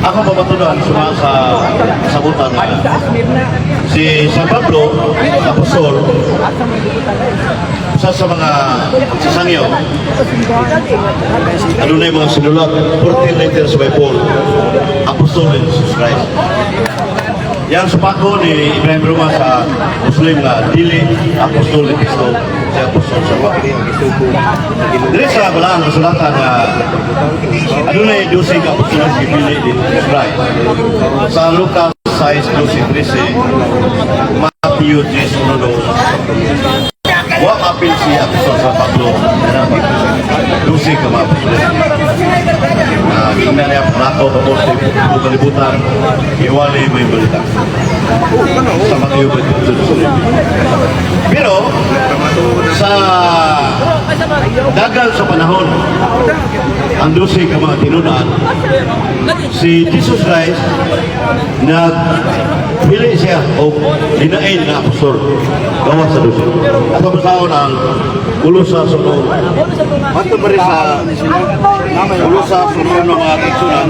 ako papatunan sa sabutan na si San Pablo, Apostol, sa mga sasangyo. Ano na yung mga sinulat? 14 letters by Paul, Apostol of Jesus Christ. Yang supako ni Ibrahim Roma sa Muslim na dili Apostol ni Cristo, si Apostol sa Panginoon. Dili sa balaan kasulatan na ano na yung 12 Apostol ni Pili ni Christ. Sa Lucas 6:12-13, Matthew 10:1, wa kapil si Apostol sa Pablo na 12 ka mga Apostol. Tingnan niya prato tapos sa kalibutan, iwali may balita. Sa Matthew 20. Pero sa dagal sa panahon, ang 12 ka mga tinunaan, si Jesus Christ nagpili siya o dinain na apostol gawa sa 12. At ang taon ang ulo sa sunod. Mato ba rin sa ulo sa sunod ng mga kitsunan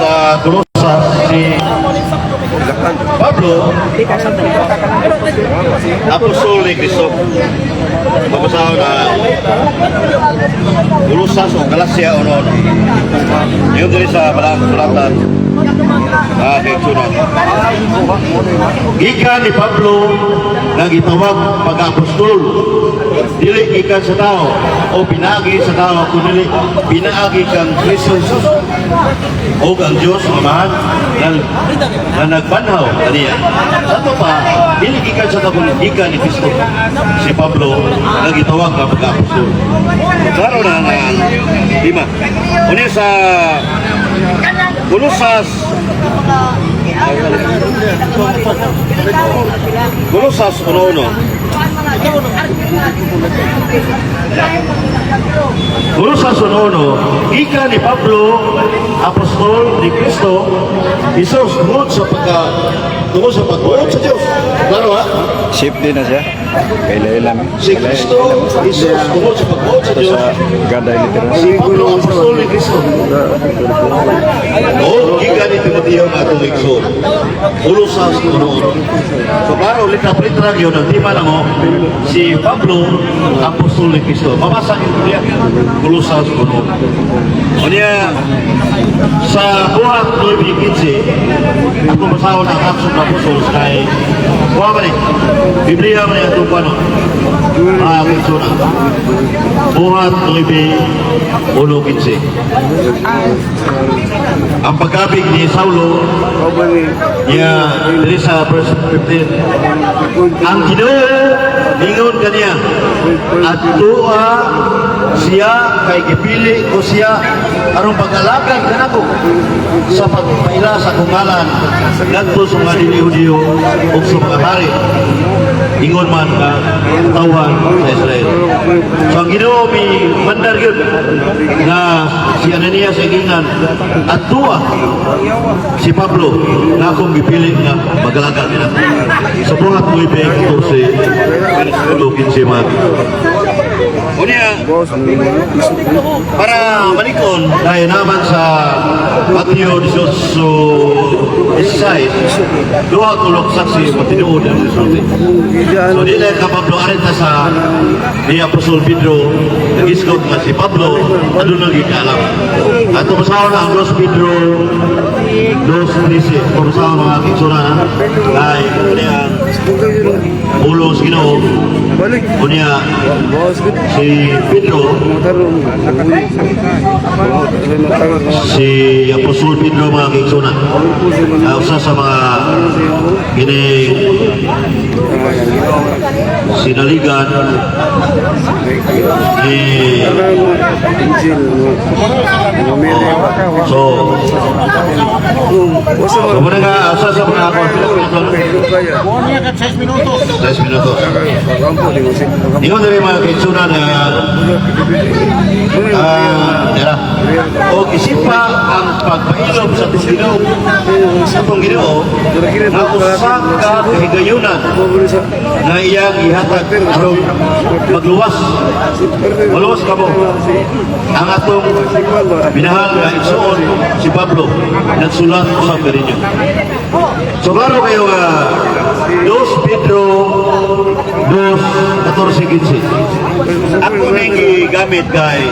sa ulo sa si Pablo, apostol ni Cristo. Mabasaw na ulusas o Galacia o noon. Yung dali sa balang sulatan kaitsunan. Gikan ni Pablo na gitawag pag-apostol. Dili ikan sa tao o pinagi sa tao, kundi pinaagi kang Kristo Jesus o ang Diyos amahan na nagbanhaw kaniya. Sato pa, dili ikan sa tao kundi ikan ni Kristo. Si Pablo nagitawag ka pag-apostol. Klaro na nga, lima. Una sa Kolosas 1:1. Kolosas 1:1, ika ni Pablo, apostol ni Cristo, Jesus tungkol sa pagbuot sa Diyos. Klaro ha? Ship din na siya. Kailan Si Cristo, Jesus tungkol sa pagbuot sa Diyos. Ganda literal. Si Pablo, apostol ni Cristo. O, ika ni Timoteo nga itong igsoon. Kolosas 1:1. So klaro, litra-litra yun, ang tima na mo, si Pablo, apostol ni Cristo. Mabasa nyo niya, Kolosas 1:1. O niya, sa buhat 9:15, ako masawa ng Action of Apostles kay buha ba ni? Biblia mo niya itong paano? Kitsunan. Buhat 9:15. Ang pagkabig ni Saulo, niya, dili sa verse 15, ang Ginoo ningon kaniya at tuwa siya kay gipili ko siya aron pag-alagad kanako sa pagpaila sa kungalan ngadto sa mga dili-Hudiyo o sa mga hari ingon man ka tawan sa Israel. So ang Ginoo mi mandar gyud na si Ananias sa igingan at tuwa si Pablo na akong gipili nga mag-alagad nila. So buhat mo ibig ito si Lukin si Mag. Unya, para malikon dahil naman sa Matthew 18:16, duha kulok saksi matinuod ang resulti. So di lang ka Pablo arita sa ni Apostol Pedro nag-iskot nga si Pablo ano nang gikalam. At tumasaw na ang 2 Pedro 2:13 tumasaw na ang kitsunan ay unya ulos Ginoo unya si Pedro si Apostol Pedro mga kitsunan usa sa mga ini sinaligan so So muna nga, asa sa mga ako, pila 6 minutos. Ingon na rin mga kaitsuna na o isipa ang pagpainom sa itong Ginoo na usa ka kahigayunan na iyang ihatag aron magluwas ka mo ang atong minahal na igsoon si Pablo nagsulat sa Pirinyo. So klaro kayo 2 Pedro 2:14-15. Ako nang gigamit kay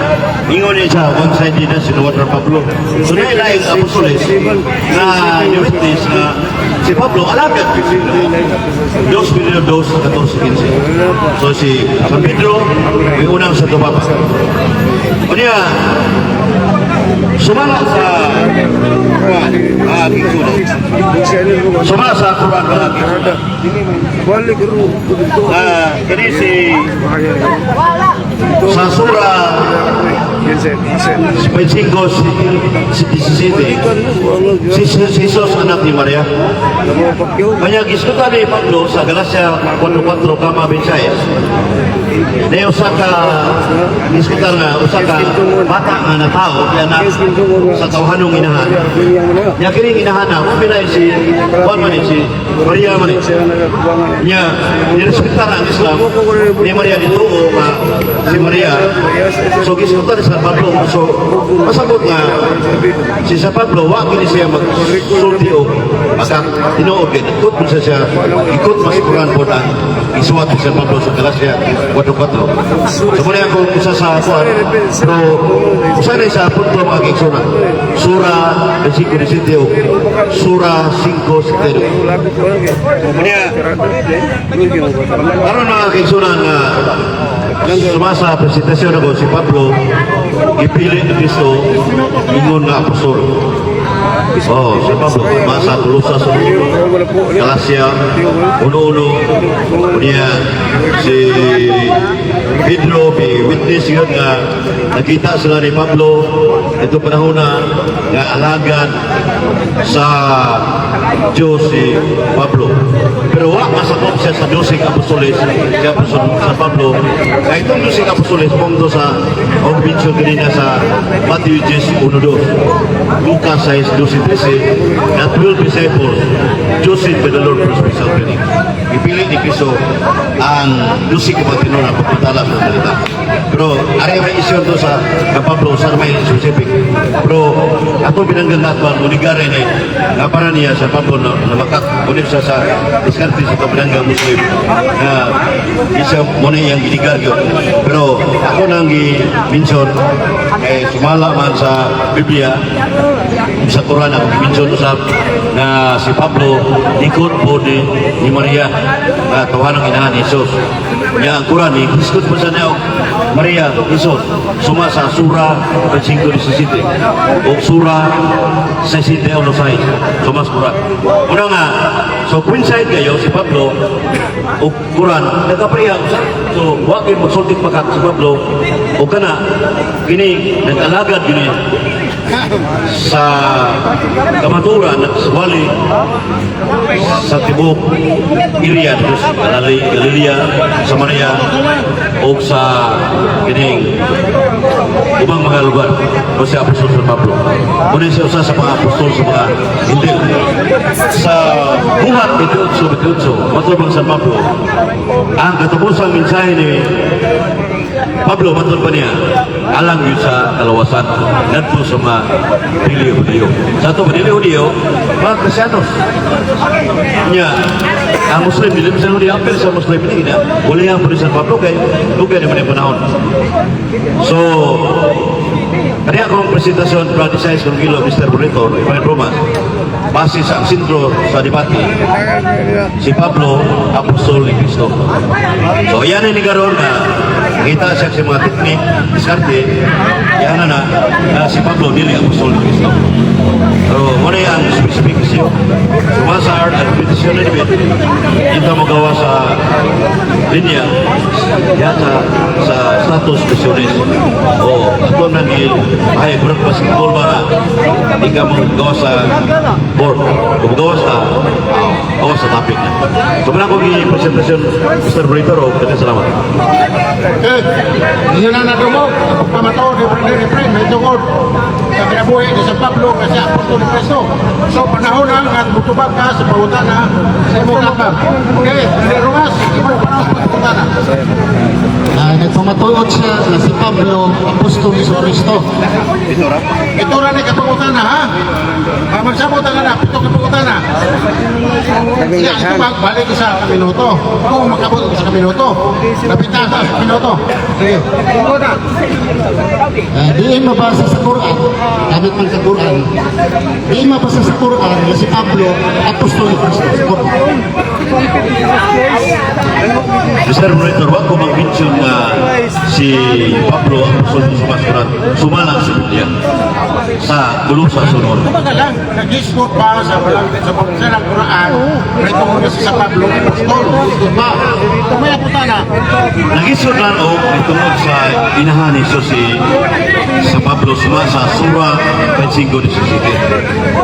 ingon niya siya one-sided na sinuwat ng Pablo. So nailaing apostoles na ni-witness na si Pablo alagad 2 Pedro 2:14-15. So si San Pedro may unang sa tubaba. O niya sumala sa sumala sa Quran kani si sa surah 5:17 si Jesus anak ni Maria. Kaya giskutan ni Pablo sa Galacia 4:4 kama 26. Na usa ka giskutan nga usa ka bata nga na tao kaya na sa tawhanong inahan. Nya kini inahan na mo bilay si Juan man si Maria man. Nya nirespetar ang Islam ni Maria dito o si Maria. So giskutan sa Pablo so masabot nga si sa Pablo wa kini siya magsulti o baka tinuod kay ikot mo siya ikot mas Quran po ang isuwat sa Pablo sa Galacia 4:4. So muna ako usa sa kuan pero usa na sa punto mga kaigsoon Surah 5:17 Surah 5:17. Muna karon mga kaigsoon nga sumasa presentasyon ako si Pablo ipili ni Cristo ingon nga apostol. Oh, si Pablo masa tulusa sa Galacia uno-uno niya si Pedro may witness yun nga nakita sila ni Pablo ito panahon na nga alagad sa Diyos si Pablo pero wala masakop siya sa Diyosing Apostoles siya sa Pablo kaya itong Diyosing Apostoles pumunto sa Ogbincho kanina sa Matthew 10:1-2 Lucas 6:12-13 na 12 disciples chosen by the Lord for special training. Ipili ni Cristo ang 12 kapatino na pagpatala sa salita. Pero ari may isyon to sa Pablo sa may specific. Pero ato binanggan nato ang unigare ni nga para niya sa Pablo na makak-unip siya sa diskarte sa kabinanggang Muslim na isa mo na iyang inigar yun. Pero ako nang i-mention sumala man sa Biblia sa Quran ako i-mention usap na si Pablo ikot po ni Maria na tawanang inahan ni Jesus. Kaya ang Quran ikot po sa niya Maria, Jesus suma sa Surah 5:17 o Surah 6:16 suma sa Quran. Una nga so coincide kayo si Pablo o Quran nagkapareha so wakil magsultik pa si Pablo o kana kini nag-alagad gini sa kamaturan at suwali sa tibok area sa Galilea, Samaria o sa kining ibang mga lugar o si Apostol San Pablo. Muna siya usa sa mga apostol sa mga Injil. Sa buhat 28 matulbang San Pablo ang katapusang mensahe ni Pablo matulog pa niya alang yun sa kalawasan nandito sa mga Pilio-Hudiyo. Sa ito, Pilio-Hudiyo, mga Krisyanos. Niya, ang Muslim, hindi sa Hudiyo, apel sa Muslim ini, wala yung San Pablo kay lugar naman yung panahon. So, kaya akong presentasyon, practice kung gilo, Mr. Bonito, Ivan Roman, base sa sentro sa debate, si Pablo, Apostol ni Cristo. So, yan ay nigaroon na kita siya sa mga teknik, diskarte, yan na si Pablo nili Apostol ni Cristo. So, muna yung specific issue. Sumasa art at petition na nibit, kita magawa sa linya, yata sa status misiones. O, ito naging, ay, berat basketball ba na? Hindi ka magawa sa board. Kung magawa sa topic na. So, muna kong i-presentasyon, Mr. Brito, kanya salamat. Yun ang nadumog. Pamato, different, may tungod. Sa kinabuhi ni San Pablo kasi Apostol ni Cristo. So, panahon na at butubag ka sa pangutana sa imong kapag. Okay, Brother Romas, imong panahon sa pangutana. Nagpamatuod siya na si Pablo, Apostol ni Cristo. Ito na ni kapangutana, ha? Magsabot ang anak, ito kapangutana. Siya ang tubag, balik sa kaminuto. Kung makabot sa kaminuto, napitan sa kaminuto. Sige, tungkol na. Diin mabasa sa Quran, gamit man sa Quran. Diin mabasa sa Quran na si Pablo, Apostol ni Cristo. Sa Quran. Mr. Brito, wag ko mag-mention na si Pablo ang puso sa Maskuran, sumalang sa Biblia sa Kulusa Sunod. Kumbaga lang, nag-isport pa sa ng Quran, may tungkol kasi sa Pablo, Apostol, gusto ba? Kumaya po na. Nag-isod lang o may tungod sa inahan ni Jesus sa Pablo suma sa Sura 25 ni Susite.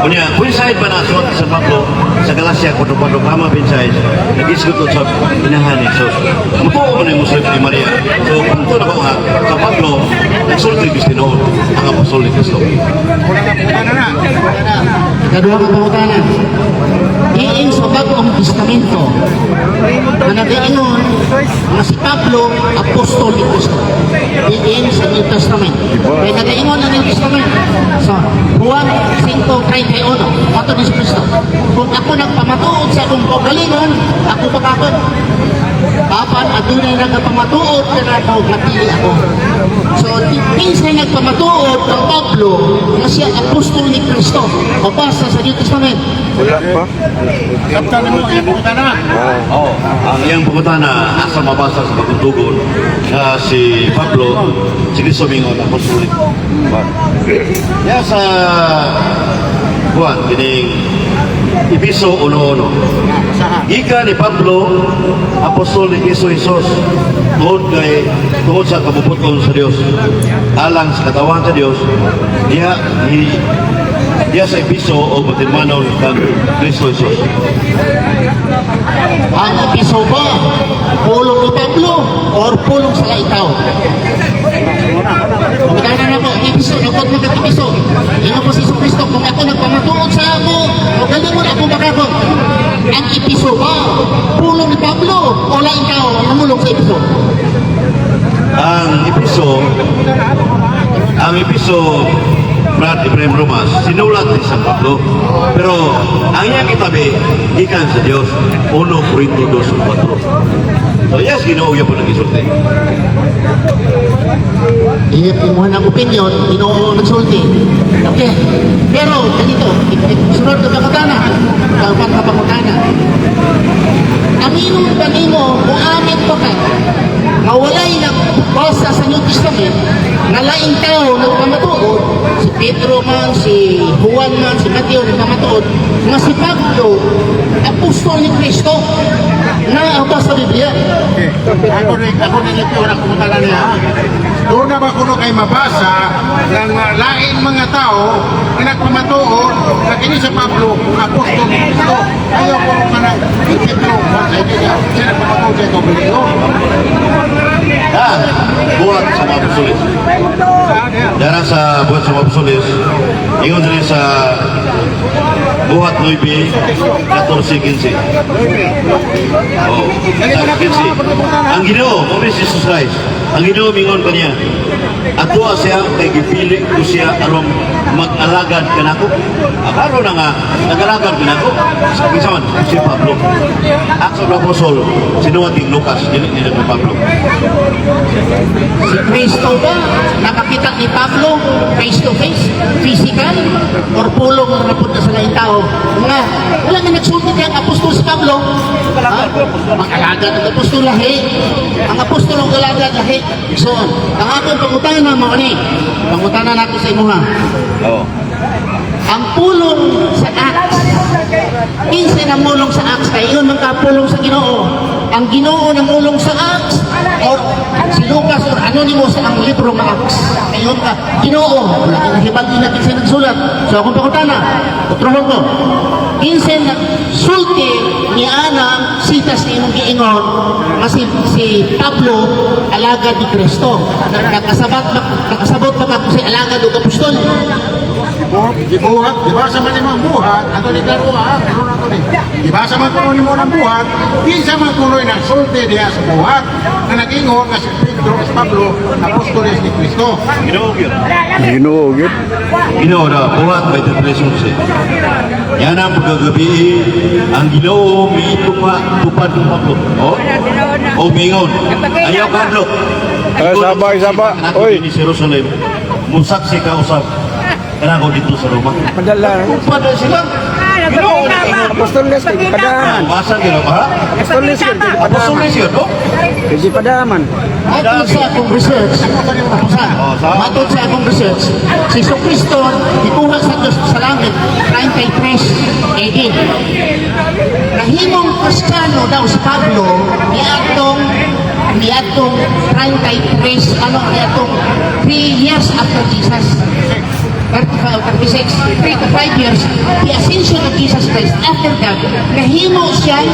Kunya, kung side ba na suwat sa Pablo sa Galacia, kung paano kama pinsay, nag-isod sa inahan ni Jesus. Mutuo mo na yung Muslim ni Maria. So, kung ito na ba nga, sa Pablo, nagsulti Kristinoon ang Apostol ni Cristo. Kadua ka pangutanan. Diin sa Bagong Testamento na nag-iingon na si Pablo, Apostol ni Cristo. Diin sa New Testament. Kaya nag-iingon na New Testament sa Juan 5:31. Ato ni Cristo. Kung ako nagpamatuod sa akong pagalingon, ako pakakot. Papan, adunay nagpamatuod ka na daw matili ako. So, pinsan nagpamatuod ng Pablo na siya apostol ni Cristo. Mabasa sa New Testament. Wala pa. Kapta na mo, yung pangutana. Oo. Ang iyang pagkutana, asa mabasa sa pagkutugon na si Pablo, si Cristo Mingon, Apostol. Yan sa Juan, kining Episo 1:1. Ika ni Pablo, Apostol ni Cristo Jesus, tungod sa kabubuton sa Dios, alang sa katawan sa Dios, diya sa Episo o Batilmanon kang Cristo Jesus. Ang episo ba? Pulong ni Pablo or pulong sa ikaw? Magkana na po, episo, nagpag mo ng episo. Ino po si Cristo, kung ako nagpamatuod sa ako, o galing mo na ako makakot. Ang episo ba? Pulong ni Pablo o la ikaw ang namulong sa episo? Ang episo Brad Ibrahim Romas, sinulat ni San Pablo. Pero ang iyang kitabi, ikan sa Diyos, 1 Corinto 2:4. So yes, Ginoo yan po nag-isulti. Imuha ng opinion, Ginoo nagsulti. Okay. Pero, ganito, sunod na pangutana. Kalpan ka pangutana. Aminong panimo, kung amin pa ka, mawalay ng basa sa New Testament, na laing tao nagpamatuod, si Pedro man, si Juan man, si Mateo nagpamatuod, nga si Pablo, Apostol ni Cristo, na ang sa Biblia. Ako rin yung nakukutana niya. Doon na ba kuno kay mabasa ng laing mga tao na nagpamatuod na kini sa Pablo, Apostol ni Cristo. Ayaw ko ka na Pedro, siya nagpamatuod sa ito. Buhat sa mga Apostoles. Dara sa buhat sa mga Apostoles, ingon din sa buhat 9, 14-15. Oh, 15. Ang Ginoo, mo si Jesus Christ. Ang Ginoo mingon kaniya, ato siya kay gipili ko siya aron mag-alagad kanako. Akaro na nga nag-alagad kanako. Sabi sa man si Pablo. Acts of the Apostle, sinuwating Lucas, dili ni Pablo. Si Cristo ba, nakakita ni Pablo face to face, physical, or pulong na napunta sa laing tao? Nga, wala na nagsulti kang apostol si Pablo. Mag-alagad ang apostol lahi. Ang apostol ang alagad lahi. So, ang akong pangutana mo ni, pangutana natin sa imuha. Oh. Ang pulong sa Acts, kinsa na mulong sa Acts, kaya yun ang kapulong sa Ginoo. Ang Ginoo na mulong sa Acts, or si Lucas or Anonymous ang libro ng Acts. Ngayon ka, Ginoo, hibagi natin siya nagsulat. So akong pakutana, utrohon ko. Insen sulti ni Ana sitas ni imong giingon nga si Pablo alagad ni Kristo. Nakasabot pa ka si alagad og apostol. Dibuhat, dibasa man imong buhat, ato ni Karuha, karon ato ni. Dibasa man kuno nimo ng buhat, kinsa man kuno nagsulti diha sa buhat na nag-ingon nga si Pedro at Pablo apostoles ni Kristo. Ginoo, gyud. Ginoo na buhat by the presence. Yan ang pagkagabi ang Ginoo tupad ng Pablo. O mingon. Ayaw kadlok. Sabay. Oy. Ni Jerusalem. Musaksi ka usab. Kana ko dito sa Roma. Padala. Pada sila. Ginoo na Apostoles kay padaman. basa gino ba? Apostoles kay padaman. Apostoles yun, no? Kay padaman. Matod sa akong research, matod sa akong research, si Kristo ikuha sa Diyos sa langit 33 AD. Nahimong Kristiyano daw si Pablo niadtong 33 3 years after Jesus. 36, 3 to 5 years, the ascension of Jesus Christ. After that, nahimo siyang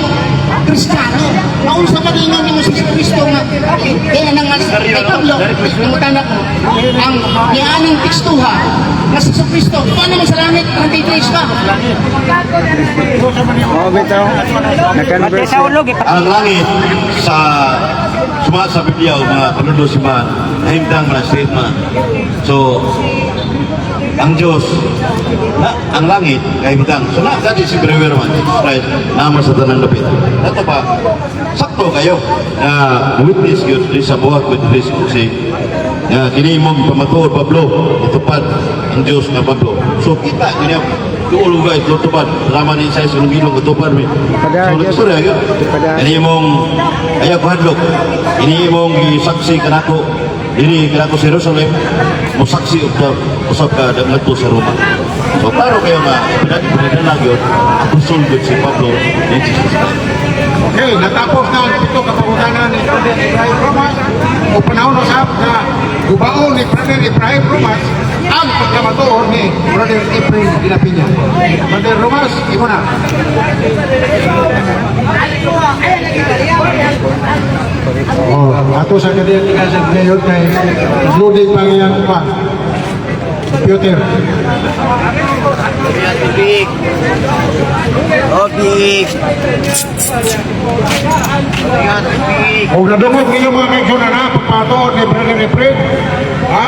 Kristiyano. Noon sa malingan ni si Kristo nga, kaya nang kay Pablo, nangutan ako, ang nianang tekstuha, na si Kristo, paano mo sa langit, 33 ba? Oh, bitaw. Na-converse. Ang langit sa sa Biblia o mga panundo si man, nahimdang mga statement. So, ang Diyos, ang langit, kahimdang. So, nakakadi si Brewer man, Christ, naman sa tanang lapit. Ito pa, sakto kayo na witness yun sa buhat witness si kini mong pamatuod Pablo, itupad ang Diyos nga Pablo. So, kita, ganyan, tuulo guys, tutupad. Salamat ni Isaiah sa lungilong tutupad. So, nagsurya yun. Ini mong ayaw hadlok. Ini mong saksi kanako. Ini kanako sa Jerusalem. Mo saksi usap ka daglato sa Roma. So, klaro kayo nga, pinag-pinag yun, apostol good si Pablo ni Jesus Christ. Okay, natapos na ang ito kapangutanan ni Brother Ibrahim Romas o panahon usap na gubaon ni Brother Ibrahim Romas ang pagkamatuon ni Brother Efrain Ginapiña. Brother Romas, imo na. Ato sa kanya tingnan ngayon kay loading pang iyang pa. Computer. O nadungog ninyo mga kaigsuna na pagpatuon ni Brother Efrain. Ha?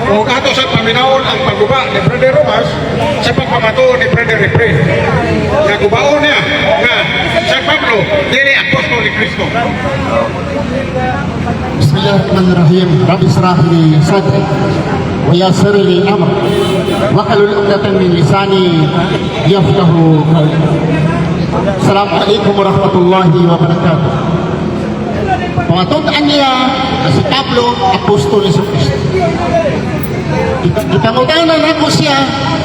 O ato sa paminaon ang pagguba ni Brother Romas sa pagpamatuon ni Brother Efrain. Nagubaon niya nga sa Pablo, dili apostol ni Kristo. Bismillahirrahmanirrahim. Rabbi israh li sadri wa yassir li amri wahlul 'uqdatam min lisani yafqahu qawli. Assalamualaikum warahmatullahi wabarakatuh. Pangatutaan niya na si Pablo, apostol ni Kristo. Ipangutanan ako siya,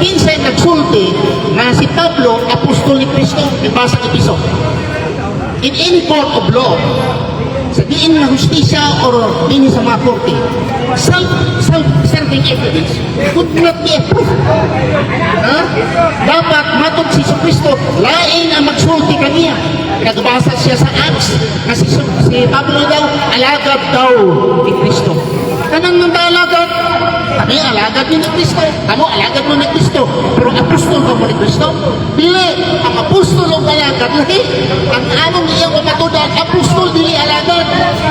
kinsay nagsulti na si Pablo, apostol ni Kristo, ibasa ng episod. In any court of law, sa diin na justisya o din sa mga korte, self-serving evidence could not be a proof. Dapat matod si Kristo, lain ang magsulti kaniya. Nagbasa siya sa Acts na si Pablo daw, alagad daw ni Kristo. Kanang nang alagad? Kami alagad ni Kristo. Kamu alagad mo ni Kristo. Pero apostol ka mo ni Kristo? Dili, ang apostol ang alagad. Lahi, ang anong iyang matudan, apostol dili alagad.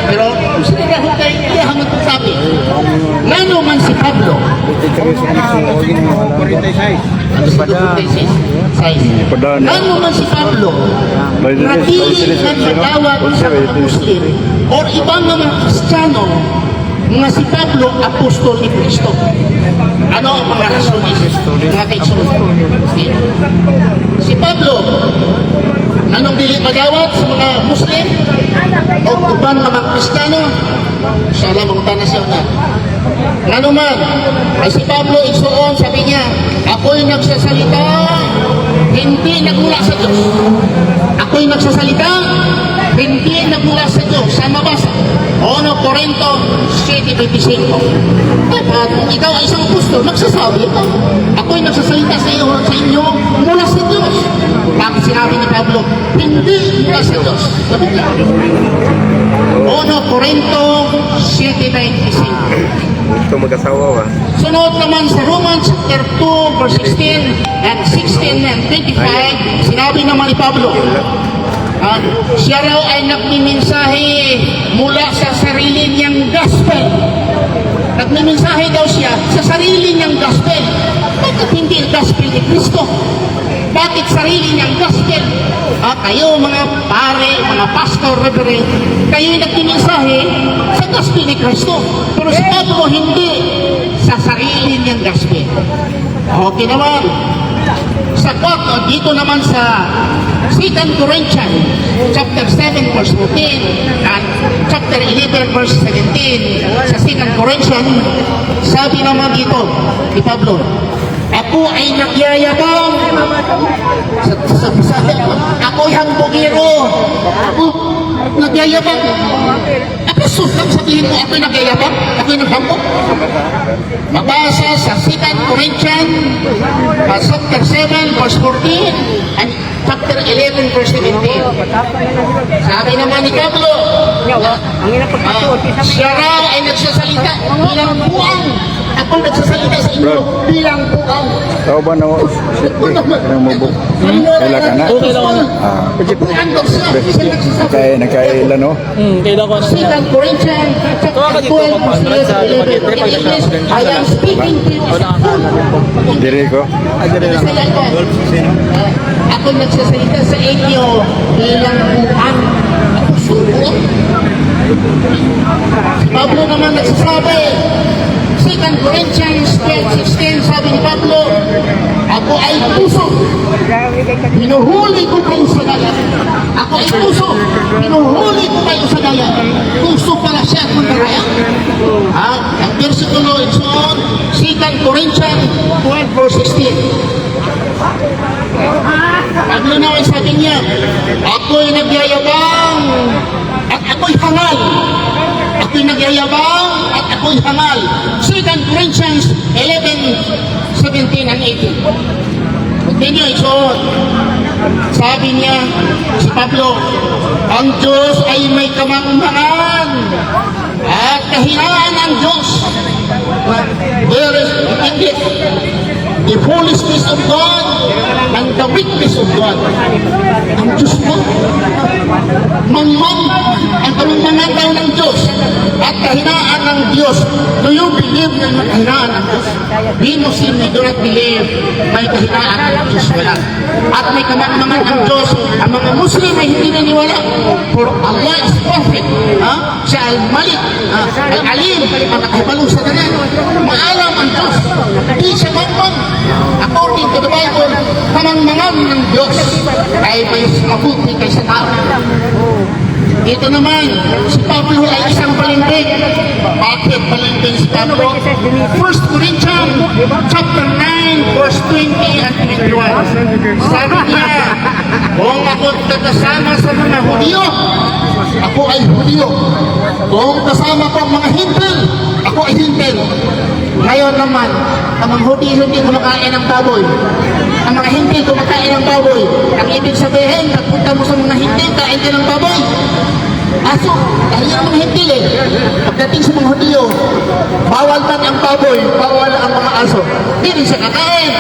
Pero, sinirahon kayo, iya hamon kong sabi. Nano man si Pablo? Nano man si Pablo? Natili na madawat sa mga Muslim o ibang mga Kristiyano nga si Pablo, apostol ni Kristo. Ano ang mga rason ni Kristo? Mga kaitsunod. Si Pablo, anong dili magawat sa mga Muslim o ubang mga Kristiyano? Siya lang ang tanas siya na. Ano man, ay si Pablo igsuon, sabi niya, ako'y nagsasalita, hindi nagmula sa Diyos. Ako'y nagsasalita, hindi nagmula sa Diyos. Saan mabasa? 1 Corinto 7:25. Dapat kung ikaw ay isang apostol, magsasabi ka. Ako'y nagsasalita sa inyo mula sa Diyos. Bakit sinabi ni Pablo, hindi mula sa Diyos? Sabi niya, 1 Corinto 7:25. Ito mag-asawa ba? Sunod naman sa Romans chapter 2 verse 16 and 16 and 25, sinabi naman ni Pablo, siya raw ay nagmimensahe mula sa sarili niyang gospel. Nagmimensahe daw siya sa sarili niyang gospel. Bakit hindi ang gospel ni Kristo? Bakit sarili niyang gospel? Kayo mga pare, mga pastor, reverend, kayo yung nagmimensahe sa gospel ni Kristo. Pero si Pablo hindi, sa sarili niyang gospel. Okay naman. Sa dito naman sa 2 Corinthians chapter 7 verse 14 and chapter 11 verse 17, sa 2 Corinthians, sabi naman dito ni Pablo, ako ay nagyayabang ako'y hambugiro. Ako nagyayabang. Apostol lang sabihin mo ako'y nagyayabang, ako'y naghambog. Mabasa sa 2 Corinthians chapter 7 verse 14 and chapter 11 verse 17. Sabi naman ni Pablo, siya raw ay nagsasalita bilang buang. Ako nagsasalita sa inyo bilang buang. Tao ba na mubok? Kailan ka na? Nagkailan no? Kailan ko na. 2 Corinthians chapter 12 verse 11. I am speaking to you. Diri ko? Ako nagsasalita sa inyo bilang buang. Ako suko. Si Pablo naman nagsasabi, 2 Corinthians 12:16, sabi ni Pablo, ako ay puso, hinuhuli ko kayo sa dagat. Ako ay puso, hinuhuli ko kayo sa dagat. Puso pala siya kung naraya. Ang versikulo is on 2 Corinthians 12:16. Pablo naman sabi niya, ako'y nagyayabang at ako'y hangal. Ako'y nagyayabang at ako'y hangal. 2 Corinthians 11:17 and 18. Continue, isuot. Sabi niya, si Pablo, ang Diyos ay may kamangmangan at kahinaan ng Diyos. There is English, the foolishness of God and the weakness of God. Ang Diyos mo, mangmang, ang kamangmangan daw ng Diyos at kahinaan ng Diyos. Do you believe na may kahinaan ng Diyos? We Muslim, we do not believe may kahinaan ng Diyos. Wala. At may kamangmangan ng Diyos. Ang mga Muslim ay hindi naniwala. For Allah is perfect. Siya al-Malik, al-Alim, ang nakahibalo sa tanan. Maalam ang Diyos. Hindi siya mangmang. According to the Bible, kamangmangan ng Diyos ay may mabuti kaysa tao. Ito naman, si Pablo ay isang palindig. Bakit palindig si Pablo? 1 Corinthians chapter 9 verse 20 and 21. Sabi niya, kung ako kasama sa mga Hudyo, ako ay Hudyo. Kung kasama ko ang mga Hintil, ako ay Hintil. Ngayon naman, ang mga Hudyo hindi kumakain ng baboy. Ang mga Hintil kumakain ng baboy. Ang ibig sabihin, pagpunta mo sa mga Hintil, kain ka ng baboy. Aso, dahil ang mga Hintil pagdating sa mga Hudyo, bawal man ang baboy, bawal ang mga aso. Hindi siya kakain.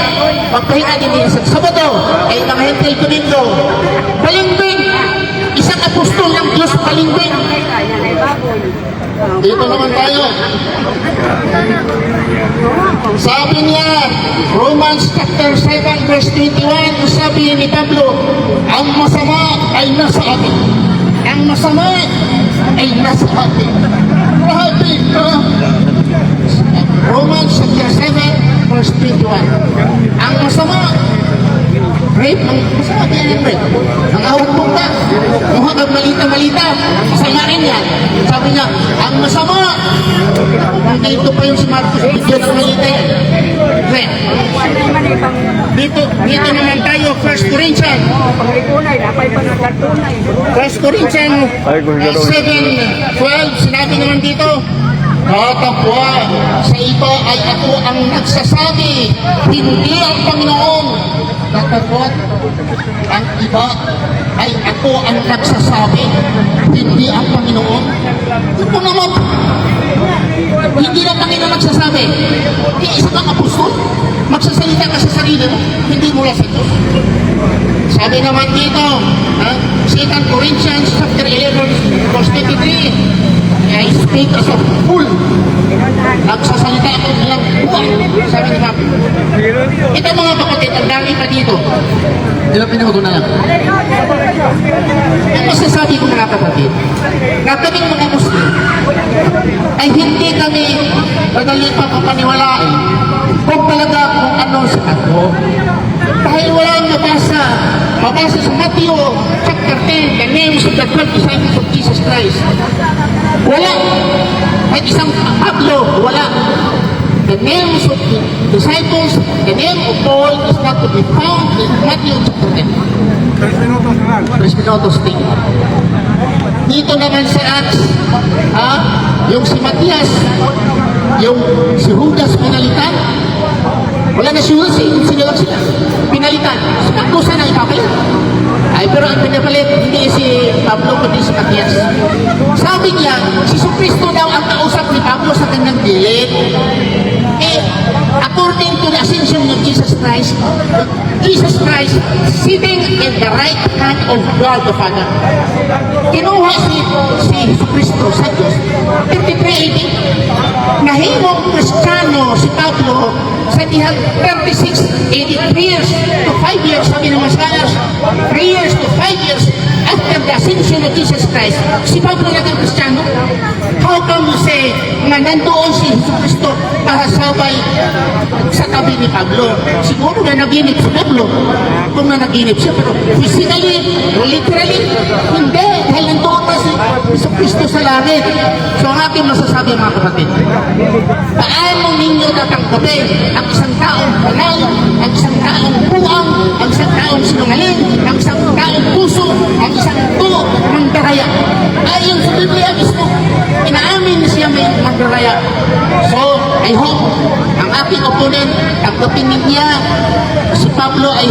Pagpahinga din niya sa Sabado, ay mga Hintil Domingo. Balimbing, isang apostol ng Diyos balimbing. Dito naman tayo. Sabi niya, Romans chapter 7 verse 21, sabi ni Pablo, ang masama ay nasa atin. Ang masama ay nasa atin. Grabe, Romans chapter 7 verse 21. Ang masama rape, masama yan yung rape. Ang awat mo ka, muha kang malita-malita, masama rin yan. Sabi niya, ang masama, dito pa yung si Marcos, video ng malita yan. Rape. Dito naman tayo, 1 Corinthians. 1 Corinthians 7:12, sinabi naman dito, Katapwa, sa iba ay ako ang nagsasabi, hindi ang Panginoon. Katapwa, ang iba ay ako ang nagsasabi, hindi ang Panginoon. Ito naman, hindi ang Panginoon nagsasabi. Isa kang apostol, magsasalita ka sa sarili mo, hindi mula sa Diyos. Sabi naman dito, 2 Corinthians chapter 11, verse 23, I speak as a fool. Nagsasalita ako bilang buwan. Sabi ni Ma'am. Ito mga kapatid, ang dami pa dito. Ilang minuto na lang. Ang masasabi ko mga kapatid, na kaming mga Muslim, ay hindi kami madali pa papaniwalaan kung talaga kung ano sa ako. Dahil walang mabasa sa Matthew chapter 10, the names of the 12 disciples of Jesus Christ. Wala. Kahit isang Pablo, wala. The names of the disciples, the name of Paul is not to be found in Matthew chapter 10. 3 minutos na lang. 3 minutos din. Dito naman sa Acts, yung si Matias, yung si Judas pinalitan, wala na si Judas, sino lang sila? Pinalitan. Kung saan ang ipapalit? Ay, pero ang pinapalit, hindi si Pablo, kundi si Matias. Sabi niya, si Kristo daw ang kausap ni Pablo sa kanyang gilid. According to the ascension of Jesus Christ sitting in the right hand of God the Father. Kinuha si Kristo sa Diyos. 33 AD, nahimong Kristiyano si Pablo sa dihang 36 AD, 3 years to 5 years, sabi ng mga scholars, 3 years to 5 years after the ascension of Jesus Christ, si Pablo naging Kristiyano. How come you say na nandoon si Kristo nakasabay sa tabi ni Pablo? Siguro na naginip si Pablo. Kung na naginip siya, pero physically, literally, hindi. Dahil nandoon na si Kristo sa langit. So ang aking masasabi mga kapatid, paano ninyo tatanggapin ang isang taong banal, ang isang taong buang, ang isang taong sinungaling, ang isang taong puso, ang isang tuo ng daraya? Ayon sa Biblia mismo, inaamin siya may magdaraya. So, I hope ang aking opponent, tanggapin niya si Pablo ay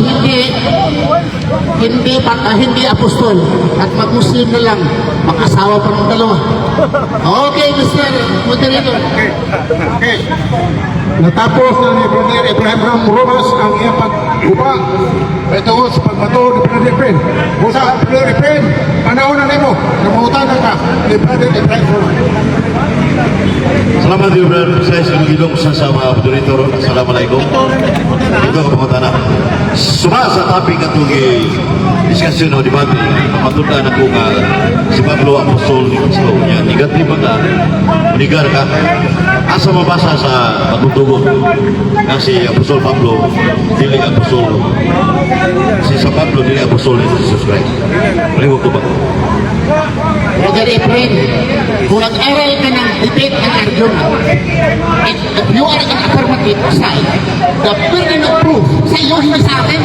hindi apostol at mag-Muslim na lang, mag-asawa pa ng dalawa. Okay, Mr. Moderator. Okay. Natapos na ni Brother Abraham Romas ang iyang pag-ubang. Ito sa pagbato ni Brother Efren. Busa, Brother Efren, panahon na nemo, namahutanan ka ni Brother Abraham Romas. Salamat din, Brother Saya Silugilong sa mga moderator. Assalamualaikum. Ito ang pangutana. Suma sa topic atong diskusyon o debate, matutunan ako nga si Pablo Apostol ni Kristo. Yan, negative ba manigar ka? Asa mabasa sa patutugon na si Apostol Pablo, dili Apostol, si sa Pablo, dili Apostol ni Jesus Christ. Maliwag ko ba? Brother Efren, kung nag-aral ka ng debate and argument, if you are in affirmative side, the burden of proof sa iyo, hindi sa akin.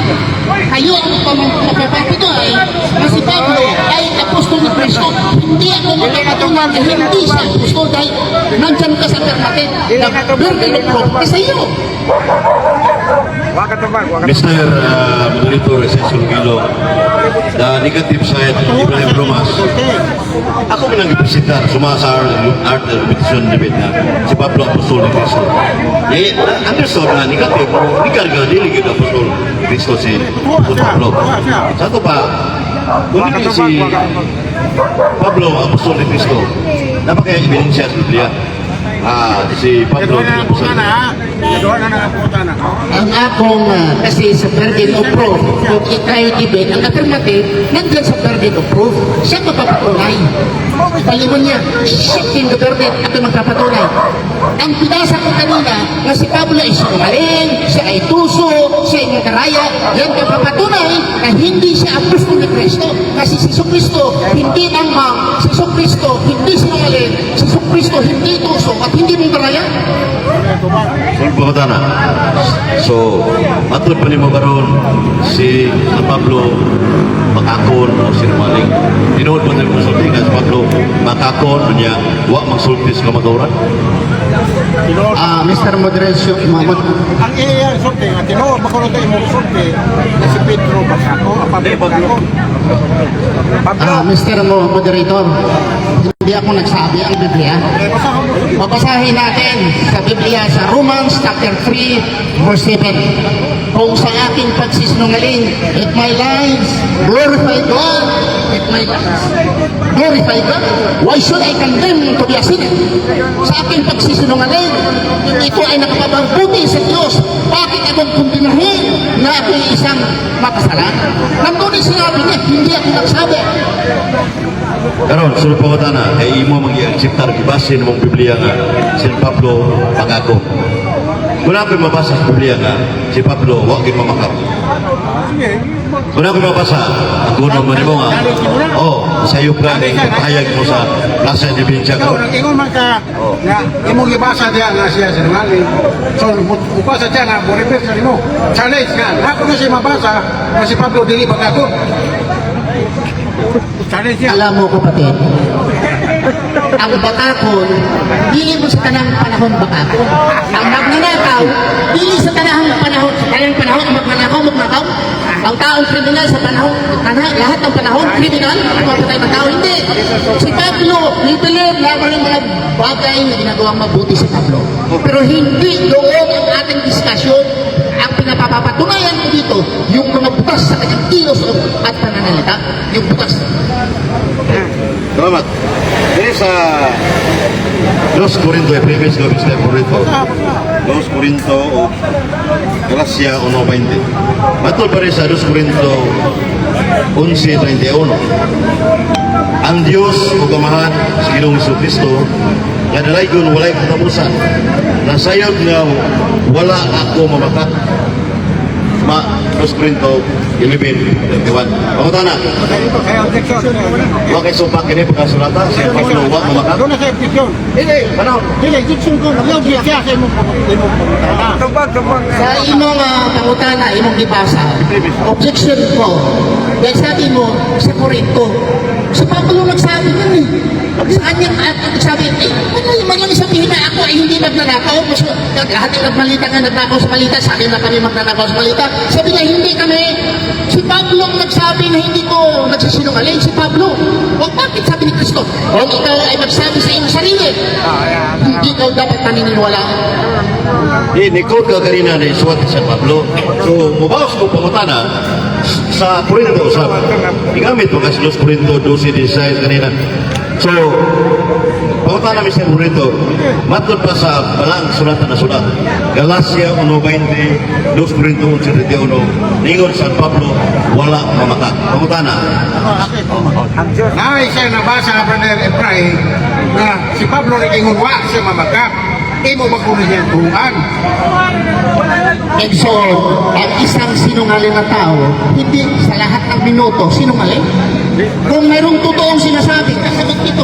Kayo ang mapapatuloy na si Pablo ay apostol ni Kristo. Hindi ako mapapatuloy na hindi siya apostol dahil nandyan ka sa affirmative. The burden of proof ay sa iyo. Mr. Moderator sa Silugilong, the negative side of Ibrahim Romas, ako mo nang ipresenta suma sa art repetition debate na si Pablo Apostol ni Kristo. Understood na negative, ni karga, dili yun Apostol ni Kristo si Apostol Pablo. Sa ito pa, kung hindi si Pablo Apostol ni Kristo, napakaya ebidensya sa Biblia. Si Pablo Ito na ang putana, ha? Ito na ang putana. Ang akong kasi sa burden of proof, kung ikaw debate, ang affirmative, nandyan sa burden of proof, siya mapapatunay. Paliwan niya, shifting the burden at magpapatunay. Ang pinasa ko kanina, na si Pablo ay sinungaling, siya ay tuso, siya ay nakaraya, yan mapapatunay na hindi siya apostol ni Kristo. Kasi si Kristo hindi angmang, si Kristo hindi sinungaling, si Kristo hindi tusok at hindi mong Pagkatana. So, matod pa ni mo karon si San Pablo makakon o sinungaling. Tinuod pa tayo masulti ka si Pablo makakon niya wa magsulti sa kamaturan. Mr. Moderation, Ang iya sorte nga tinuod ba kuno tayo mo sorte na si Pedro Basako, Pablo. Mr. Moderator, hindi ako nagsabi ang Biblia. Babasahin natin sa Biblia sa Romans chapter 3 verse 7. Kung sa aking pagsisinungaling, if my lies glorify God, if my lies glorify God, why should I condemn to be a sinner? Sa aking pagsisinungaling, ito ay nakapagbuti sa Diyos. Bakit akong kumbinahin na ako'y isang makasalanan? Nandun ay sinabi niya, hindi ako nagsabi. Karon sulod pagkatana kay imo mag-i-acceptar gibasin mong Biblia nga si Pablo pangako. Kung ako mabasa sa Biblia nga si Pablo wa gyud mamakap. Kung ako mabasa ako naman mo nga sayop ka ni pahayag mo sa klase ni Bincha Ikaw, ko. ingon man ka nga imong gibasa diya nga siya sinungaling. So, upasa siya nga, mo-reverse na mo. Challenge nga, ako na siya mabasa nga si Pablo dili pagkakot. Challenge niya. Alam mo kapatid, ang bakakon, dili mo sa tanang panahon bakakon. Ang magnanakaw, dili sa tanang panahon magnanakaw. Ang taong kriminal sa panahon, lahat ng panahon, kriminal, mapatay ng tao, hindi. Si Pablo, libilib, laban ng mga bagay na ginagawang mabuti si Pablo. Pero hindi doon ang ating diskusyon. Ang pinapapatunayan ko dito, yung mga butas sa kanyang kilos at pananalita, yung butas. Salamat. Ini sa 2 Korinto, previous ko sa Korinto. 2 Korinto o Galacia 1:20. Matol pa rin sa 2 Korinto 11:31. Ang Diyos o kamahan sa Ginoong Jesucristo nga dalaygon walay katapusan. Nasayod nga wala ako mamakat. 2 Korinto 11:31. Pangutana. Kaya objection. Wa kay sumpak kini pagkasulatan si Pablo wa mamakat. Doon na sa objection. Hindi, Dili, objection ko. Objection siya sa imong pagkakot. Tubag. Sa imong pangutana, imong gibasa, objection ko. Dahil sabi mo, sa Korinto, si Pablo nagsabi nun eh. Sa kanya, nagsabi, man lang sabihin na ako ay hindi magnanakaw. Kasi lahat ng nagmalita nga nagnakaw sa malita, sabi na kami magnanakaw sa malita. Sabi niya, hindi kami. Si Pablo ang nagsabi na hindi ko nagsisinungaling. Si Pablo. O bakit sabi ni Kristo? Kung ikaw ay magsabi sa iyong sarili, hindi ikaw dapat paniniwala. Ni-quote ka kanina ni Suwati San Pablo. So, mubawas ko pangutana sa Korinto, sa igamit mo kasi 2 Korinto 12:16 kanina. So, pangutana mi sa Korinto, matod pa sa balang sulatan na sulat. Galacia 1:20, 2 Korinto 11:31, ningon San Pablo, wala mamakat. Pangutana. Nay siya nabasa Brother Efraim na si Pablo na ingon wa siya mamakap. Imo ba kuno niya tuhan? And so, ang isang sinungaling na tao, hindi sa lahat ng minuto sinungaling. Kung mayroong totoong sinasabi, kasagot ito.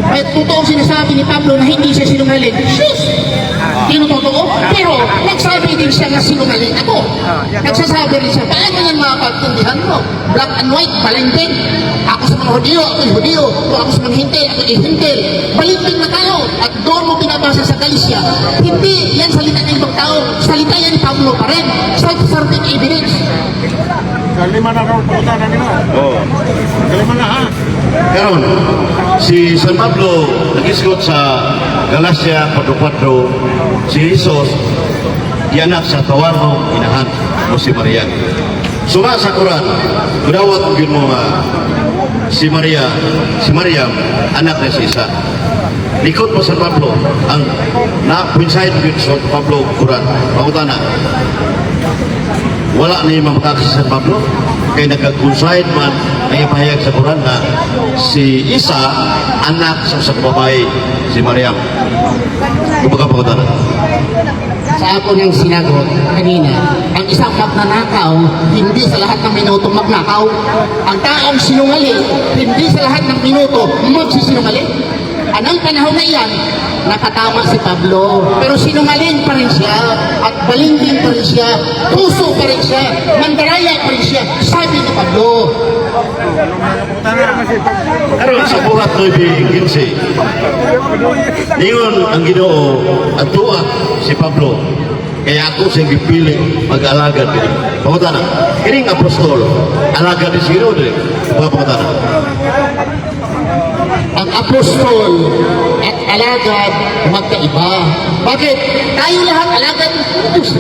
May totoong sinasabi ni Pablo na hindi siya sinungaling. Sus! Hindi totoo. Pero, nagsabi din siya na sinungaling ako. Nagsasabi rin siya, paano yan mapagtindihan mo? Black and white, balintin. Ako sa mga Hudyo, ako'y Hudyo. Kung ako sa mga Hintil, ako'y Hintil. Balintin na tayo. At doon mo binabasa sa Galicia. Hindi yan salita ng ibang tao. Salita yan ni Pablo pa rin. Self-serving evidence. Kalima na raw pagkutana nila. Kalima na ha. Karon, si San Pablo nag-isgot sa Galacia 4:4, si Jesus anak sa tawarong inahan mo si Maria. Suma sa Quran, gudawat yun mo si Maryam, anak na si Isa. Likot mo San Pablo, ang na-pinsahid yun sa Pablo Quran. Pangutana, wala na yung mamakak si San Pablo, kaya nagkag-conside man ang ipahayag sa Quran na si Isa, anak sa babae, si Maryam. Kumbaga pangutana. sa ako ng sinagot kanina, ang isang magnanakaw, hindi sa lahat ng minuto magnakaw. Ang taong sinungaling, hindi sa lahat ng minuto magsisinungaling. Anong panahon na iyan, nakatama si Pablo, pero sinungaling pa rin siya, at balingking pa rin siya, puso pa rin siya, mandaraya pa rin siya, sabi ni Pablo. Karon sa buhat 9:15. Ingon ang Ginoo at tuwa si Pablo. Kaya ako sa gipili mag-alagad din. Pangutana, kining apostol, alagad din si Ginoo din. Pangutana. Ang apostol at alagad magkaiba. Bakit? Tayo lahat alagad ng Diyos.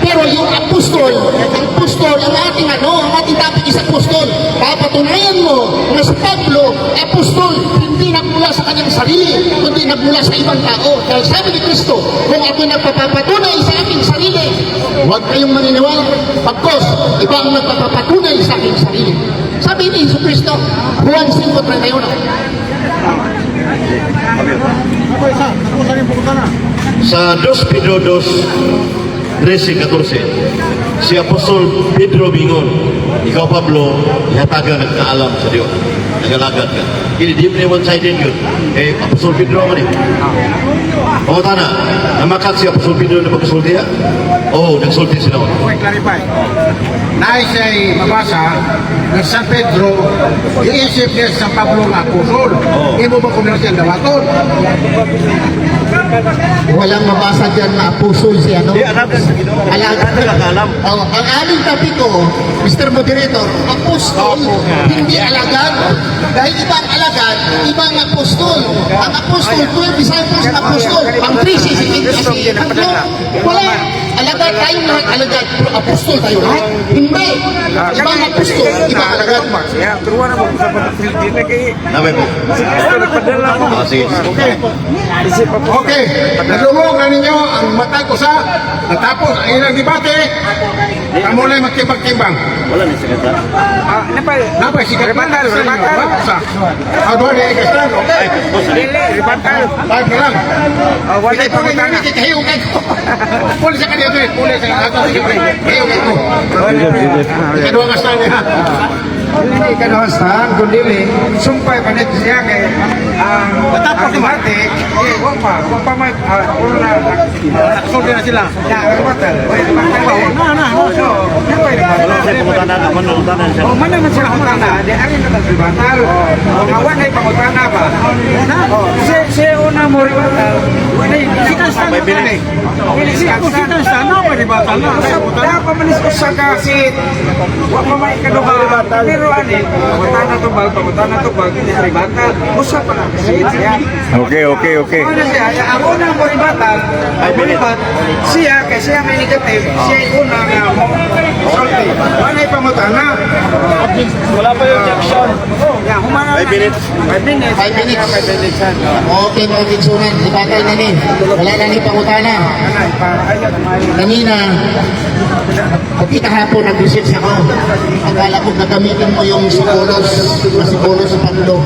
Pero yung apostol, ang ating ang ating topic is apostol. Papatunayan mo na si Pablo, apostol, hindi nagmula sa kanyang sarili, kundi nagmula sa ibang tao. Dahil sabi ni Kristo, kung ako nagpapatunay sa aking sarili, huwag kayong maniniwala. Pagkos, iba ang nagpapatunay sa aking sarili. Sabi ni Jesu Kristo, Juan 5:31. Sa 2 Pedro 2:13-14, si Apostol Pedro bingon, ikaw Pablo, ihatagan nagkaalam sa Diyos, nagalagad ka. Hindi di mo one-sided yun. Eh, Apostol Pedro man eh. Pangutana, namakat si Apostol Pedro na magkasulti ha? Oo, nagsulti sila. Okay, clarify. Nais siya'y mabasa ng San Pedro, iisip niya sa Pablo ng apostol. Hindi mo ba kung siyang dawaton? Walang mabasa dyan na apostol si ano? Alagad. Nakakaalam. Oh, ang aming topic ko, Mr. Moderator, apostol, hindi alagad. Dahil iba ang alagad, iba ang apostol. Ang apostol, 12 disciples ng apostol. Ang 3 si Pablo, wala. Alagad tayong lahat alagad, pero apostol tayo lahat. Hindi. Iba ang apostol, iba ang alagad. Ya, keluar ako sa Pilipinas kay Namay po. nagpadala mo. Ah, sige. Okay. Isip ako. Okay. Nadulog na ninyo ang matay ko sa natapos ang ilang debate. Kamu lang magtimbang-timbang. Wala ni sekretar. Ah, napay. Napay, sikat na Ribatal, sa inyo. ribatal. Sa. Doon na ikas lang. Ay, boss, Dili, ribatal. Five na lang. Ah, wala Hindi pa pa ko may nangit, kahiyukan ko. Puli sa kanila, puli sa kanila. Kahiyukan ko. Ikaduha nga saan niya. Hindi ka nawastahan, kundi sumpay pa nito siya kay ang debate, wag pa may ulo na Nakasulti na sila. ya, ribatal. O mana man sila hutana, di ari na nagribatal. O awan ay pangutana ba? Si una mo ribatal. Wala may binay. Sana pa ribatal na. Kaya pa manis ko sa kasit. Wa pa may kaduha. Pero ani, pangutana to bag, di ribatal. Usa pa na siya. Okay. Ano siya? Ang unang mo ribatal, siya, kaya siya may negative, siya yung unang salty. Wala yung pangutana. Wala pa yung objection. Yeah, humana 5 minutes. 5 minutes. 5 minutes. 5 minutes. Okay, mga kinsunan, ibakay na ni. Wala na ni pangutana. Kanina, pati kahapon nag-research ako. Akala ko gagamitin mo yung sikulos sa Pablo.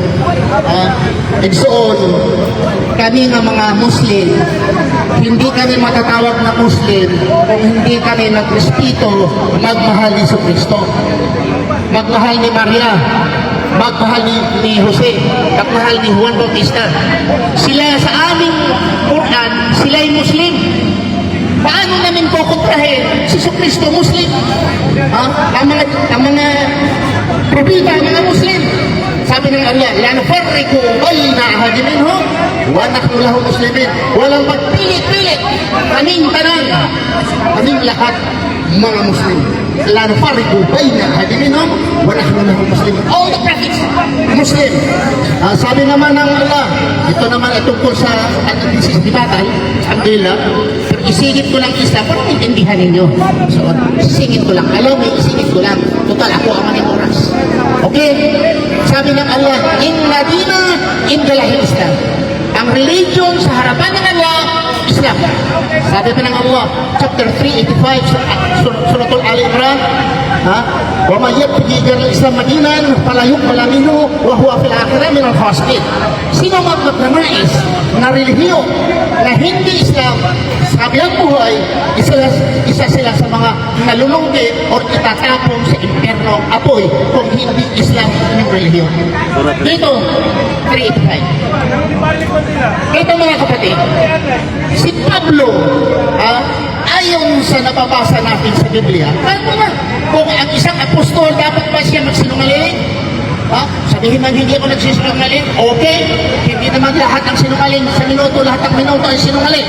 Igsoon, kami nga mga Muslim, hindi kami matatawag na Muslim kung hindi kami nagrespeto magmahal ni Kristo. Magmahal ni Maria, magmahal ni Jose, magmahal ni Juan Bautista. Sila sa aming Quran, sila'y Muslim. Paano namin kukontrahin si Kristo Muslim? Ang mga propita, mga Muslim. Sabi ng Allah, la nufarriqu bayna ahadin minhum wa nahnu lahu muslimin. Walang magpilit-pilit. Kaming tanan, kaming lahat mga Muslim. La nufarriqu bayna ahadin minhum wa nahnu lahu muslimin. All the prophets, Muslim. Sabi naman ng Allah, ito naman ay tungkol sa antithesis di batay, alhamdulillah. Isingit ko lang isa para maintindihan ninyo. So, isingit ko lang. Alam mo, isingit ko lang. Total, ako ang maning oras. Okay? Sabi ng Allah, Inna dina indalahil Islam. Ang religion sa harapan ng Allah, Islam. Sabi pa ng Allah, chapter 385, Suratul Al-Imran, ha? وَمَنْ يَبْتَغِي غَيْرَ الْإِسْلَامِ دِينًا فَلَنْ يُقْبَلَ مِنْهُ وَهُوَ فِي الْآخِرَةِ مِنَ الْخَاسِرِينَ. Sino man magnanais na relihiyon na hindi Islam sa kabilang buhay, isa sila sa mga nalulungkit o itatapon sa impyerno apoy kung hindi Islam ng relihiyon. Dito, 385. Ito mga kapatid, si Pablo, ayon sa nababasa natin sa Biblia, ano na, kung ang isang apostol, dapat ba siya magsinungaling? Sabihin man hindi ako nagsisinungaling, okay, hindi naman lahat ng sinungaling sa minuto, lahat ng minuto ay sinungaling.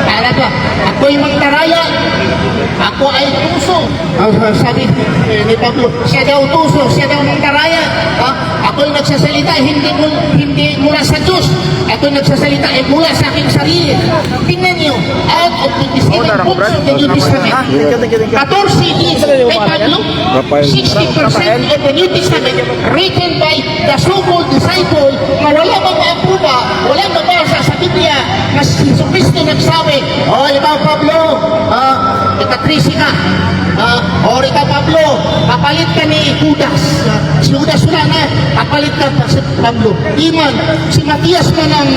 Para ba? Ako'y magtaraya, ako ay tuso. Sabi ni Pablo, siya daw tuso, siya daw magtaraya. Ako'y nagsasalita, hindi mula sa Diyos. Ako'y nagsasalita, mula sa aking sarili. Tingnan niyo, out of the 27 books of the New Testament, 14 is kay Pablo, 60% of the New Testament written by the so-called disciple na wala bang apuba, walang nabasa sa Biblia na si Kristo nagsabi, ikaw Pablo, ikatrisi ka, o ikaw Pablo, kapalit ka ni Judas, si Judas wala na, kapalit ka pa si Pablo. Iman, si Matias man ang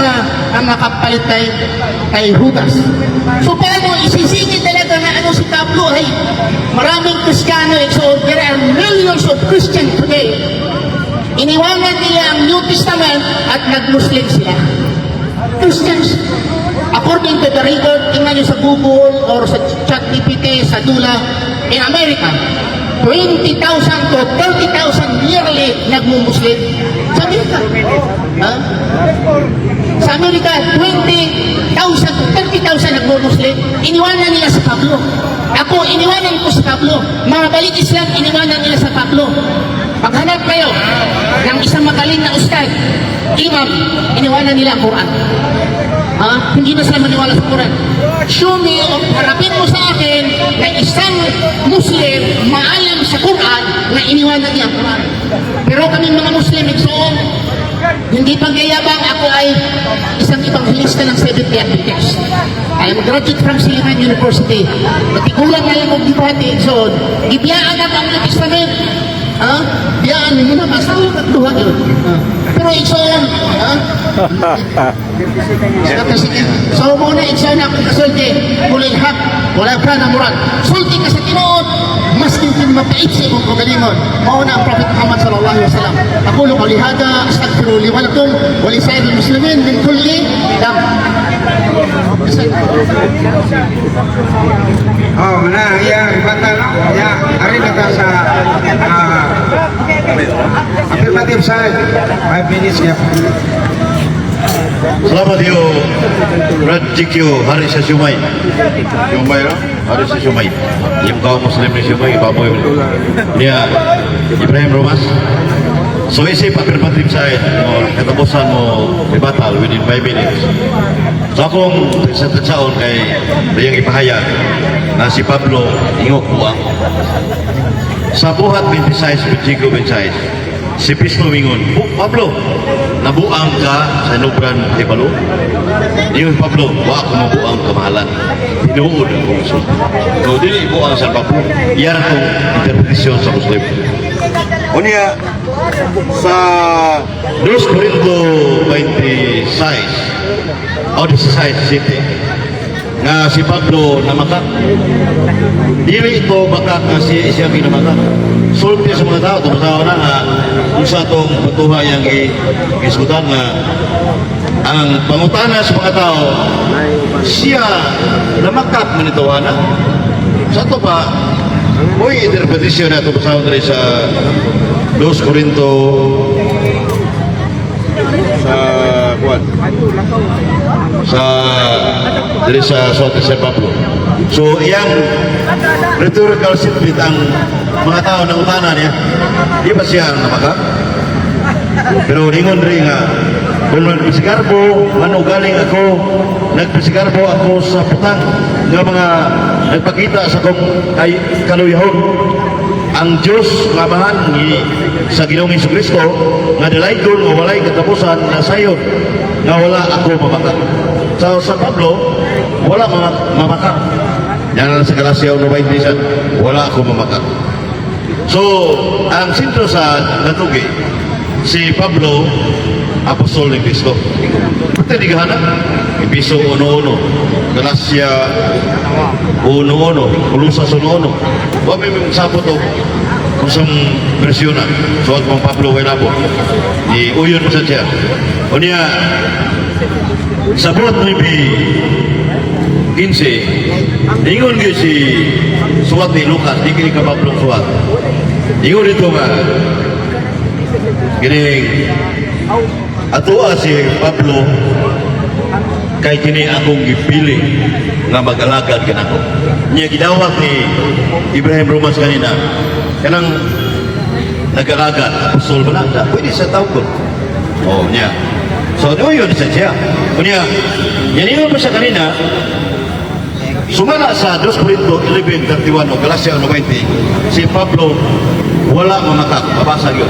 nakapalit kay Judas. So paano isisingit talaga na ano si Pablo, ay maraming Kristiyano, so there are millions of Christians today. Iniwanan nila ang New Testament at nag-Muslim sila. Christians, according to the record, tingnan nyo sa Google or sa ChatGPT, sa Dula, in America, 20,000 to 30,000 yearly nagmumuslim. Sa Amerika, sa Amerika, 20,000 to 30,000 nagmumuslim. Iniwanan nila sa Pablo. Ako, iniwanan ko sa Pablo. Mga balik Islam, iniwanan nila sa Pablo. Paghanap kayo ng isang magaling na ustad, imam, iniwanan nila ang Quran. Hindi na sila maniwala sa Quran. Show me, harapin mo sa akin na isang Muslim maalam sa Quran na iniwanan niya ang Quran. Pero kami mga Muslim, hindi panggayabang, ako ay isang evangelista ng Seventh-day Adventist. I am a graduate from Silliman University. Natikulang na lang ang dibati. So, ibiyaan na ang New Testament. Biyaan, hindi na masawa at duha yun. Pero iksoon, so muna iksoon na akong kasulti, kulay hap, wala ka na murad. Sulti ka sa tinood, mas din mapait sa ibang kagalingon. Mauna ang Prophet Muhammad sallallahu alaihi wasallam. Aqulu qawli hadha, astaghfiru li wa lakum wa li sa'iril muslimin min kulli dam. Batal, hari na sa affirmative side, 5 minutes ya. Selamat yo, Radjikyo hari sa Sumay. Sumay no? Hari sa Sumay. Yung kaum Muslim ni Sumay, baboy mo. Dia Ibrahim Romas. So isip affirmative side mo, katapusan mo ibatal within 5 minutes. So akong sa kay yang ipahayag na si Pablo ingok buang. Sa buhat 26, 25, 26, si Pisto mingon, Pablo, nabuang ka sa nubran kay Pablo? Diyon Pablo, wa ako mabuang kamahalan. Tinuod ang puso. So, dili buang sa Pablo. Iyan itong interpretasyon sa Muslim. Unya, sa 2 Corinto 26, o 16, nga si Pablo namakak. Dili ito bakak nga siya kinamakak. Sulti sa mga tao, tumasawa na nga kung sa itong patuha yung isutan nga ang pangutana sa mga tao, siya namakak manitawa na. Sa ito pa, may interpretasyon na ito pasawa na sa 2 Corinto sa Sote sa Pablo. So, iyang rhetorical statement ang mga tao na utana niya, di ba siya namaka? Pero ringon rin nga, kung nagpisigarbo, galing ako, nagpisigarbo ako sa putang ng mga nagpakita sa kong ay kaluyahon. Ang Diyos nga mahan sa Ginoong Jesucristo nga dalaygon o walay katapusan na sayon nga wala ako mamaka. So sa Pablo, wala mamaka. Yan sa Galacia 1:20, wala ako mamakat. So, ang sentro sa natugi, si Pablo, Apostol ni Cristo. Pati di gahana, Episo 1:1, Galacia 1:1, Colosas 1:1. Huwag may magsapot o kusang bersyon na. Suot mong Pablo kay Labo. Uyon sa siya. O niya, sa buhat mo 15, ingon ko si suwat ni Lucas, di kini ka Pablo suwat. Ingon dito nga, kining atua si Pablo kay kini akong gipili nga mag-alagad ka nako. Niya gidawat ni Ibrahim Romas kanina, kanang nag-alagad, apostol ba na? Pwede sa tao ko. Oh, niya. So, yun sa siya. Kunya, yan yun mo siya kanina, sumala sa 2 Corinto 11:31 o Galacia 1:20, si Pablo wala mamakak, mabasag yun.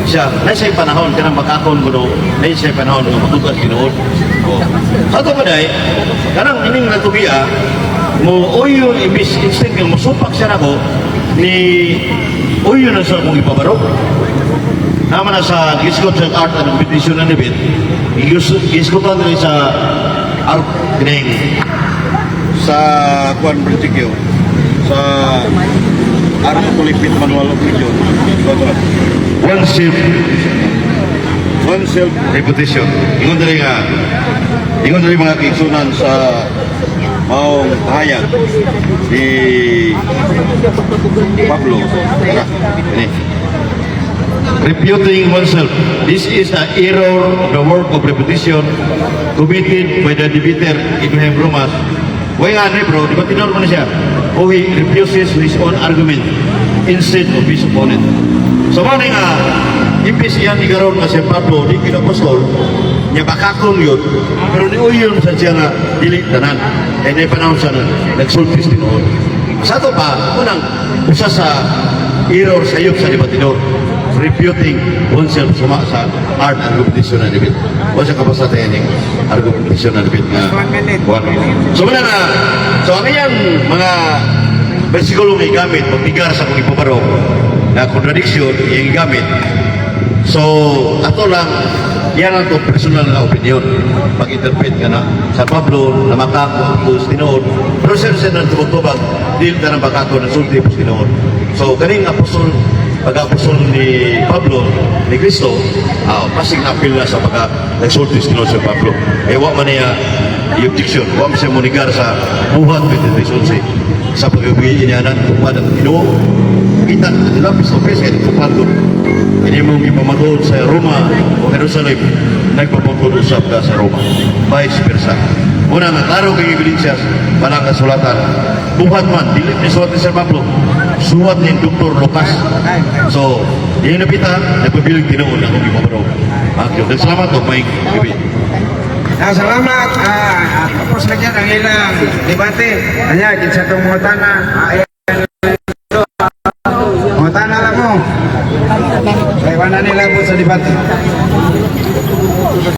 Siya, naisa'y panahon, kanang makakon ko no, naisa'y panahon ng matugas ginoon. O, sa ito pa dahi, kanang ining natugia, mo uyon, ibis instinct yung masupak siya na ko, ni uyon na sa mong ipabarok. Naman na sa giskot sa art at petition na nibit, giskotan rin sa art, kining, sa Juan Principio, sa art tulipit manual of religion, one self repetition. Ingon dari mga kiksunan sa maong hayag di Pablo. Ini refuting oneself. This is an error of the work of repetition committed by the debater Ibrahim Romas. Why nga bro, di ba tinor mo na siya? Oh, he refuses his own argument instead of his opponent. So mo nga, impis iyan igaroon nga si Pablo, di kinapostol, niya bakakong yun, pero ni uyon sa siya nga dili tanan. Eh, na panahon siya na nagsultis tinoon. Sa ito pa, unang usa sa error sa iyo sa debatidor, refuting oneself suma sa art and competition na debate. O sa kapasa tayo ng art competition na debate nga. 1 minute. So muna na, so ang iyang mga versikulo may gamit, magbigar sa kong ipabarok, na contradiction, yung gamit. So, ato lang, yan ang itong personal na opinion. Mag-interpret ka na sa Pablo, na makako, pus, tinoon. Pero siya na tumutubag, dil ka ng makako, na sulti, pus, tinoon. So, kaning apostol, pag-apostol ni Pablo, ni Cristo, pasing apil na sa pag-exulti, tinoon sa Pablo. Eh, wak man niya, i-objection, wak man siya munigar sa buhat, 23:11. Sa pag-uwi niya na, tupad at tinoon. Kita nila face to face kaya nagpapatod. Ini mong ipamagod sa Roma o Jerusalem, nagpapagod usap ka sa Roma. Vice versa. Una nga, klaro kay Iglesias, palang kasulatan. Buhat man, dilit ni suwat ni Sir Pablo, suwat ni Dr. Lucas. So, yung napita, nagpabiling tinoon ang kong ipamarog. Akyo. Salamat o, Mike. Gabi. Salamat. Tapos na dyan ang ilang debate. Kanya, kinsa itong mga tana. Mga tana lang mo. Kaya wala nila po sa debate.